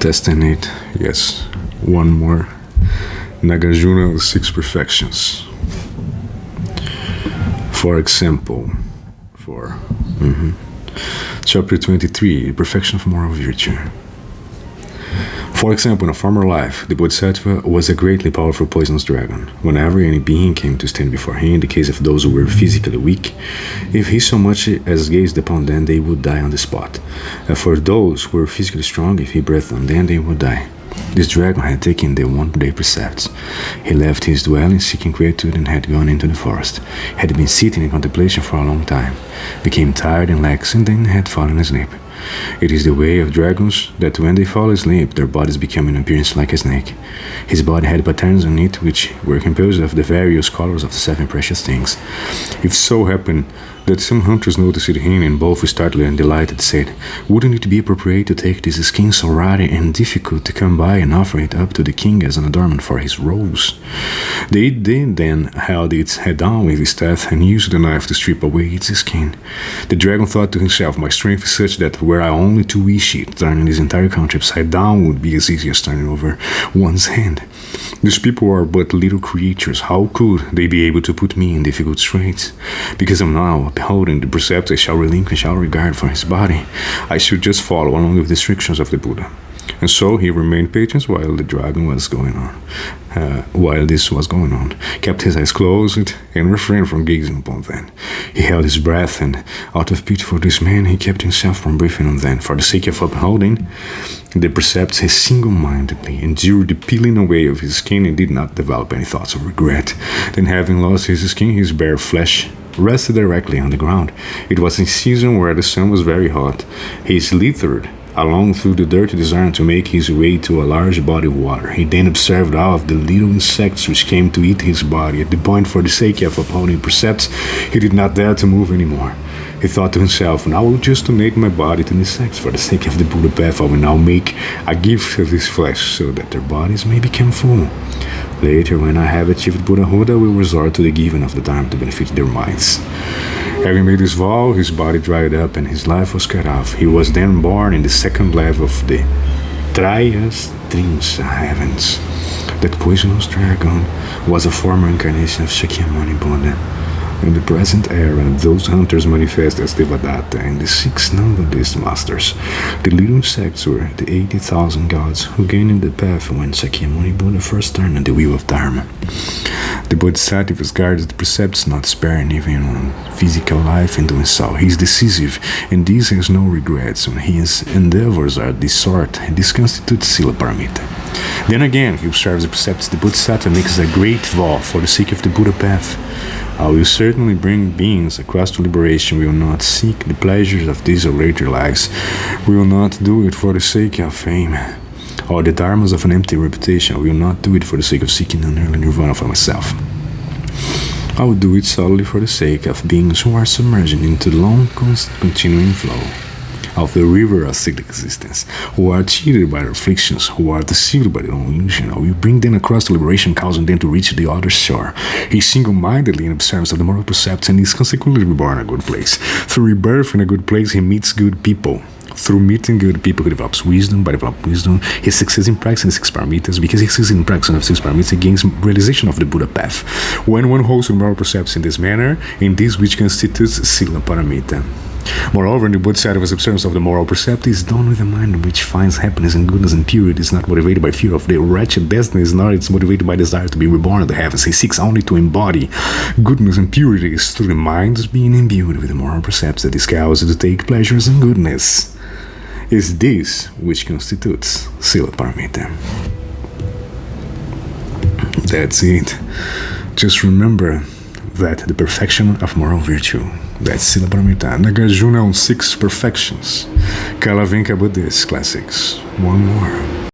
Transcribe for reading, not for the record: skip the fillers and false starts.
Testing it. Yes. One more. Nagarjuna, the six perfections. For example, Chapter 23, Perfection of Moral Virtue. For example, in a former life, the Bodhisattva was a greatly powerful poisonous dragon. Whenever any being came to stand before him, in the case of those who were physically weak, if he so much as gazed upon them, they would die on the spot. For those who were physically strong, if he breathed on them, they would die. This dragon had taken the one-day precepts. He left his dwelling seeking quietude and had gone into the forest. He had been sitting in contemplation for a long time, became tired and lax, and then had fallen asleep. It is the way of dragons that when they fall asleep, their bodies become in appearance like a snake. His body had patterns on it which were composed of the various colors of the seven precious things. It so happened that some hunters noticed him, and both startled and delighted said, "Wouldn't it be appropriate to take this skin so rare and difficult to come by and offer it up to the king as an adornment for his robes?" They then held its head down with his staff and used the knife to strip away its skin. The dragon thought to himself, "My strength is such that were I only to wish it, turning this entire country upside down would be as easy as turning over one's hand. These people are but little creatures. How could they be able to put me in difficult straits? Because I'm now beholding the precepts, I shall relinquish all regard for his body. I should just follow along with the instructions of the Buddha." And so he remained patient while the dragon was going on. While this was going on, kept his eyes closed and refrained from gazing upon them. He held his breath, and out of pity for this man, he kept himself from breathing on them. For the sake of upholding the precepts, he single-mindedly endured the peeling away of his skin and did not develop any thoughts of regret. Then, having lost his skin, his bare flesh rested directly on the ground. It was in season where the sun was very hot. He slithered along through the dirty desert to make his way to a large body of water. He then observed all of the little insects which came to eat his body. At the point, for the sake of upholding precepts, he did not dare to move anymore. He thought to himself, "Now I will just donate my body to the insects. For the sake of the Buddha path, I will now make a gift of this flesh so that their bodies may become full. Later, when I have achieved Buddhahood, I will resort to the giving of the Dharma to benefit their minds." Having made this vow, his body dried up and his life was cut off. He was then born in the second level of the Trimsa heavens. That poisonous dragon was a former incarnation of Shakyamuni Buddha. In the present era, those hunters manifest as Devadatta and the 6 non-Buddhist masters. The little insects were the 80,000 gods who gained the path when Shakyamuni Buddha first turned on the wheel of Dharma. The Bodhisattvas guarded the precepts, not sparing even on physical life in doing so. He is decisive, and this has no regrets. When his endeavors are this sort, this constitutes Sila Paramita. Then again, he observes the precepts. The Bodhisattva makes a great vow for the sake of the Buddha path. "I will certainly bring beings across to liberation. We will not seek the pleasures of these or later lives. We will not do it for the sake of fame or the dharmas of an empty reputation. I will not do it for the sake of seeking an early nirvana for myself. I will do it solely for the sake of beings who are submerged into the long, continuing flow of the river of cyclic existence, who are cheated by their afflictions, who are deceived by their own illusion. I will bring them across to liberation, causing them to reach the other shore. He single-mindedly in observance of the moral precepts and is consequently reborn in a good place. Through rebirth in a good place, he meets good people. Through meeting good people, he develops wisdom. By developing wisdom, he succeeds in practicing 6 paramitas. Because he succeeds in practicing of 6 paramitas, he gains realization of the Buddha path. When one holds the moral precepts in this manner, in this which constitutes Sila Paramita. Moreover, in the Bodhisattva's observance of the moral precept is done with a mind which finds happiness and goodness and purity. It is not motivated by fear of the wretched destiny, nor it is motivated by desire to be reborn in the heavens. He seeks only to embody goodness and purity through the mind's being imbued with the moral precepts that is caused to take pleasures in goodness. Is this which constitutes Sila Paramita. That's it. Just remember that the perfection of moral virtue, that's Sila Paramita. Nagarjuna on 6 perfections. Kalavinka Buddhist Classics. One more.